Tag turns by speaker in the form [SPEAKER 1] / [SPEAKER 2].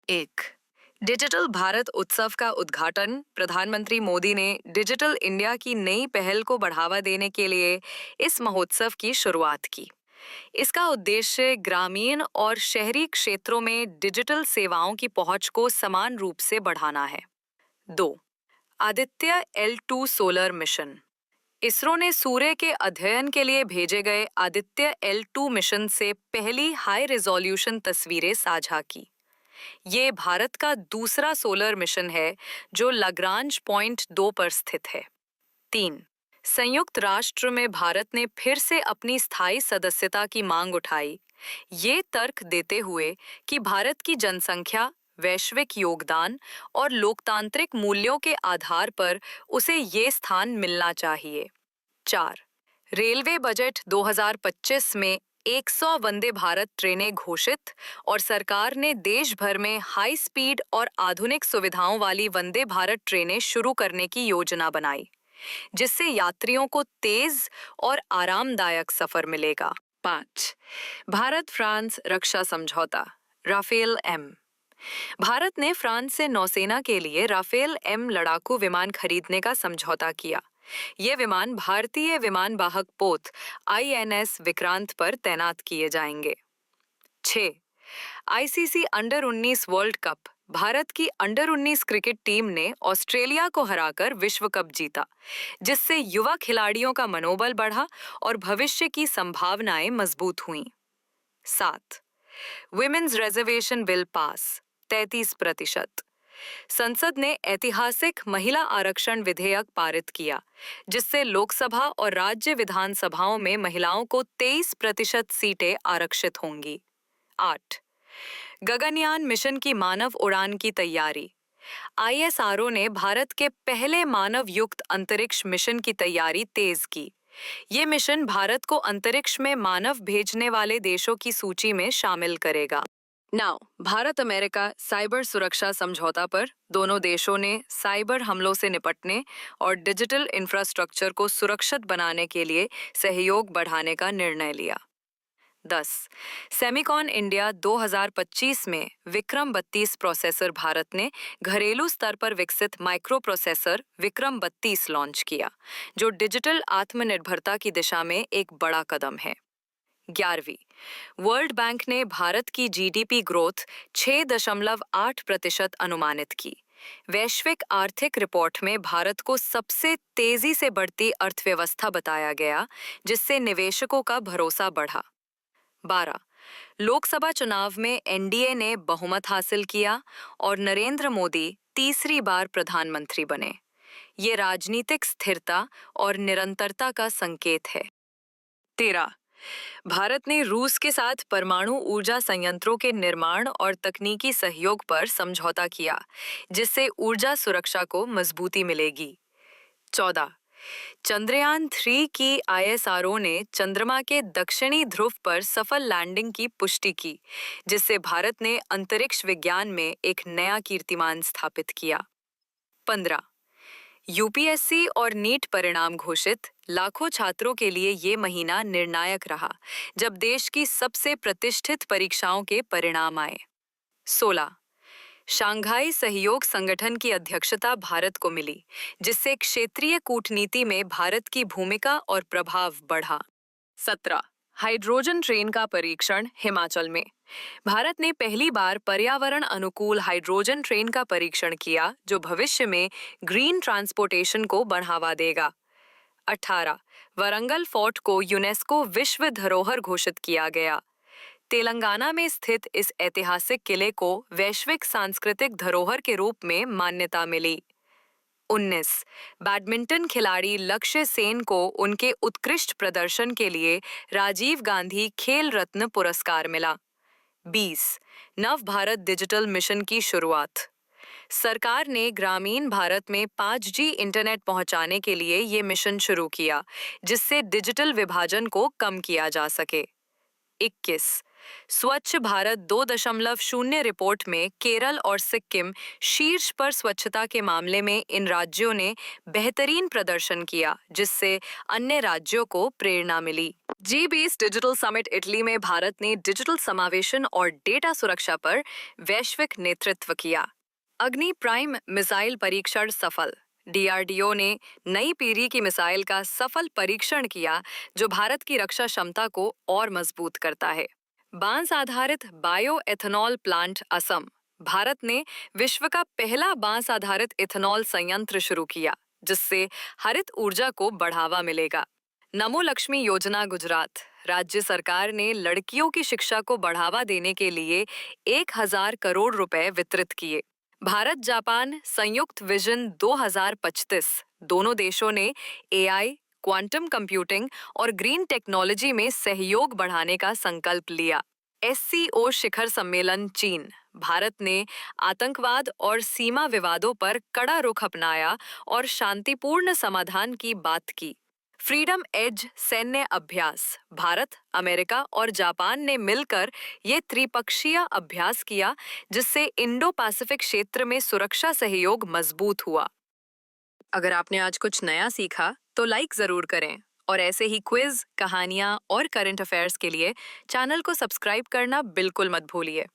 [SPEAKER 1] एक, डिजिटल भारत उत्सव का उद्घाटन। प्रधानमंत्री मोदी ने डिजिटल इंडिया की नई पहल को बढ़ावा देने के लिए इस महोत्सव की शुरुआत की। इसका उद्देश्य ग्रामीण और शहरी क्षेत्रों में डिजिटल सेवाओं की पहुंच को समान रूप से बढ़ाना है। 2. Aditya L2 solar mission. ISRO ने सूर्य के अध्ययन के लिए भेजे गए आदित्य L2 मिशन से पहली हाई रिजोल्यूशन तस्वीरें साझा की। ये भारत का दूसरा सोलर मिशन है जो लाग्रांज पॉइंट 2 पर स्थित है। 3. संयुक्त राष्ट्र में भारत ने फिर से अपनी स्थायी सदस्यता की मांग उठाई, ये तर्क देते हुए कि भारत की जनसंख्या, वैश्विक योगदान और लोकतांत्रिक मूल्यों के आधार पर उसे ये स्थान मिलना चाहिए। 4. रेलवे बजट 2025 में 100 वंदे भारत ट्रेनें घोषित और सरकार ने देश भर में हाई स्पीड और आधुनिक सुविधाओं वाली वंदे भारत ट्रेनें शुरू करने की योजना बनाई, जिससे यात्रियों को तेज और आरामदायक सफर मिलेगा। 5. भारत फ्रांस रक्षा समझौता राफेल एम। भारत ने फ्रांस से नौसेना के लिए राफेल एम लड़ाकू विमान खरीदने का समझौता किया। ये विमान भारतीय विमान वाहक पोत INS विक्रांत पर तैनात किए जाएंगे। 6. ICC under-19 world cup. Bharat की अंडर-19 क्रिकेट टीम ने ऑस्ट्रेलिया को हराकर विश्व कप जीता, जिससे युवा खिलाड़ियों का मनोबल बढ़ा और भविष्य की संभावनाएं मजबूत हुईं। 7. Women's reservation bill pass 33%। संसद ने ऐतिहासिक महिला आरक्षण विधेयक पारित किया, जिससे लोकसभा और राज्य विधानसभाओं में महिलाओं को 23% सीटें आरक्षित होंगी। 8. गगनयान मिशन की मानव उड़ान की तैयारी। ISRO ने भारत के पहले मानव युक्त अंतरिक्ष मिशन की तैयारी तेज की। ये मिशन भारत को अंतरिक्ष में मानव भेजने वाले देशों की सूची में शामिल करेगा। नाउ, भारत अमेरिका साइबर सुरक्षा समझौता पर दोनों देशों ने साइबर हमलों से निपटने और डिजिटल इंफ्रास्ट्रक्चर को सुरक्षित बनाने के लिए सहयोग बढ़ाने का निर्णय लिया। 10. सेमिकॉन इंडिया 2025 में विक्रम 32 प्रोसेसर भारत ने घरेलू स्तर पर विकसित माइक्रो प्रोसेसर विक्रम 32 लॉन्च किया, जो डिजिटल आत्मनिर्भरता की दिशा में एक बड़ा कदम है। 11. वर्ल्ड बैंक ने भारत की GDP ग्रोथ 6.8% अनुमानित की। वैश्विक आर्थिक रिपोर्ट में भारत को सबसे तेजी से बढ़ती अर्थव्यवस्था बताया गया, जिससे निवेशकों का भरोसा बढ़ा। 12. लोकसभा चुनाव में NDA ने बहुमत हासिल किया और नरेंद्र मोदी तीसरी बार प्रधानमंत्री बने। ये राजनीतिक स्थिरता और निरंतरता का संकेत है। 13. भारत ने रूस के साथ परमाणु ऊर्जा संयंत्रों के निर्माण और तकनीकी सहयोग पर समझौता किया, जिससे ऊर्जा सुरक्षा को मजबूती मिलेगी। 14. चंद्रयान 3 की ISRO ने चंद्रमा के दक्षिणी ध्रुव पर सफल लैंडिंग की पुष्टि की, जिससे भारत ने अंतरिक्ष विज्ञान में एक नया कीर्तिमान स्थापित किया। 15. UPSC और नीट परिणाम घोषित। लाखों छात्रों के लिए ये महीना निर्णायक रहा, जब देश की सबसे प्रतिष्ठित परीक्षाओं के परिणाम आए। 16. शंघाई सहयोग संगठन की अध्यक्षता भारत को मिली, जिससे क्षेत्रीय कूटनीति में भारत की भूमिका और प्रभाव बढ़ा। 17. हाइड्रोजन ट्रेन का परीक्षण हिमाचल में। भारत ने पहली बार पर्यावरण अनुकूल हाइड्रोजन ट्रेन का परीक्षण किया, जो भविष्य में ग्रीन ट्रांसपोर्टेशन को बढ़ावा देगा। 18. वरंगल फोर्ट को यूनेस्को विश्व धरोहर घोषित किया गया। तेलंगाना में स्थित इस ऐतिहासिक किले को वैश्विक सांस्कृतिक धरोहर के रूप में मान्यता मिली। 19. बैडमिंटन खिलाड़ी लक्ष्य सेन को उनके उत्कृष्ट प्रदर्शन के लिए राजीव गांधी खेल रत्न पुरस्कार मिला। 20. नव भारत डिजिटल मिशन की शुरुआत। सरकार ने ग्रामीण भारत में 5G इंटरनेट पहुंचाने के लिए ये मिशन शुरू किया, जिससे डिजिटल विभाजन को कम किया जा सके। 21. स्वच्छ भारत 2.0 रिपोर्ट में केरल और सिक्किम शीर्ष पर स्वच्छता के मामले में इन राज्यों ने बेहतरीन प्रदर्शन किया, जिससे अन्य राज्यों को प्रेरणा मिली। G20 डिजिटल समिट इटली में भारत ने डिजिटल समावेशन और डेटा सुरक्षा पर वैश्विक नेतृत्व किया। अग्नि प्राइम मिसाइल परीक्षण सफल। डीआरडीओ ने नई पीढ़ी की मिसाइल का सफल परीक्षण किया, जो भारत की रक्षा क्षमता को और मजबूत करता है। बांस आधारित bio ethanol plant Assam. Bharat ने विश्व का पहला बांस आधारित इथेनॉल संयंत्र शुरू किया, जिससे हरित ऊर्जा को बढ़ावा मिलेगा। नमो लक्ष्मी योजना गुजरात। राज्य सरकार ने लड़कियों की शिक्षा को बढ़ावा देने के लिए 1000 करोड़ रुपए वितरित किए। भारत जापान संयुक्त विजन 2025। दोनों देशों ने एआई, क्वांटम कंप्यूटिंग और ग्रीन टेक्नोलॉजी में सहयोग बढ़ाने का संकल्प लिया। एससीओ शिखर सम्मेलन चीन। भारत ने आतंकवाद और सीमा विवादों पर कड़ा रुख अपनाया और शांतिपूर्ण समाधान की बात की। फ्रीडम एज सैन्य अभ्यास। भारत, अमेरिका और जापान ने मिलकर ये त्रिपक्षीय अभ्यास किया, जिससे इंडो पैसिफिक क्षेत्र में सुरक्षा सहयोग मजबूत हुआ। अगर आपने आज कुछ नया सीखा तो लाइक जरूर करें और ऐसे ही क्विज, कहानियां और करंट अफेयर्स के लिए चैनल को सब्सक्राइब करना बिल्कुल मत भूलिए।